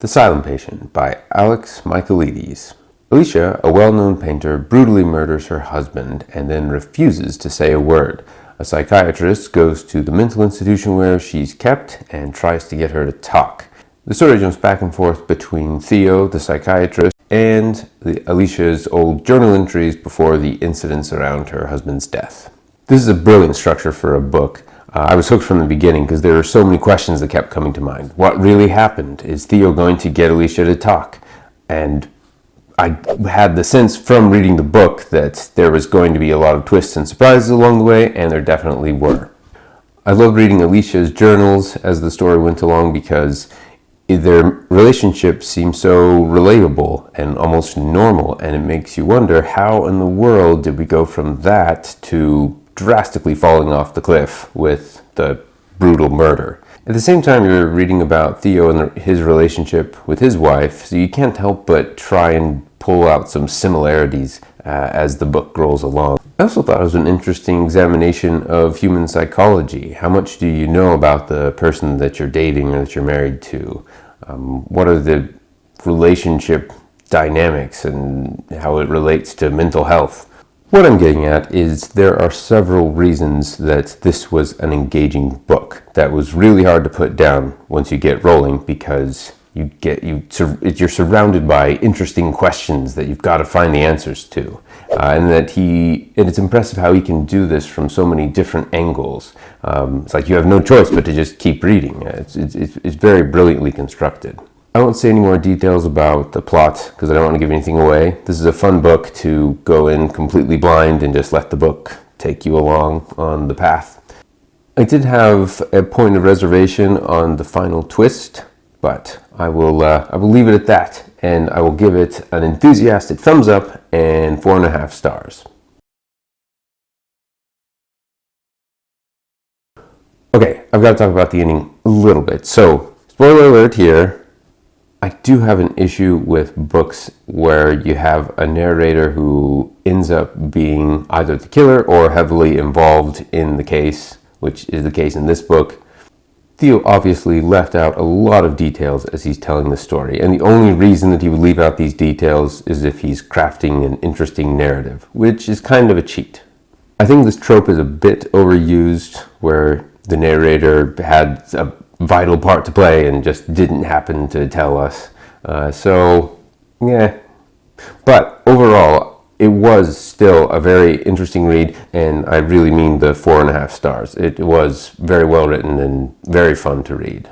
The Silent Patient by Michaelides. Alicia, a well-known painter, brutally murders her husband and then refuses to say a word. A psychiatrist goes to the mental institution where she's kept and tries to get her to talk. The story jumps back and forth between Theo, the psychiatrist, and Alicia's old journal entries before the incidents around her husband's death. This is a brilliant structure for a book. I was hooked from the beginning because there were so many questions that kept coming to mind. What really happened? Is Theo going to get Alicia to talk? And I had the sense from reading the book that there was going to be a lot of twists and surprises along the way, and there definitely were. I loved reading Alicia's journals as the story went along because their relationship seemed so relatable and almost normal, and it makes you wonder, how in the world did we go from that to drastically falling off the cliff with the brutal murder? At the same time, you're reading about Theo and his relationship with his wife, so you can't help but try and pull out some similarities as the book rolls along. I also thought it was an interesting examination of human psychology. How much do you know about the person that you're dating or that you're married to? What are the relationship dynamics and how it relates to mental health? What I'm getting at is there are several reasons that this was an engaging book that was really hard to put down once you get rolling, because you're surrounded by interesting questions that you've got to find the answers to, and it's impressive how he can do this from so many different angles. It's like you have no choice but to just keep reading. It's very brilliantly constructed. I won't say any more details about the plot because I don't want to give anything away. This is a fun book to go in completely blind and just let the book take you along on the path. I did have a point of reservation on the final twist, but I will leave it at that, and I will give it an enthusiastic thumbs up and 4.5 stars. Okay, I've got to talk about the ending a little bit. So, spoiler alert here. I do have an issue with books where you have a narrator who ends up being either the killer or heavily involved in the case, which is the case in this book. Theo obviously left out a lot of details as he's telling the story, and the only reason that he would leave out these details is if he's crafting an interesting narrative, which is kind of a cheat. I think this trope is a bit overused, where the narrator had a vital part to play and just didn't happen to tell us. But overall, it was still a very interesting read, and I really mean the 4.5 stars. It was very well written and very fun to read.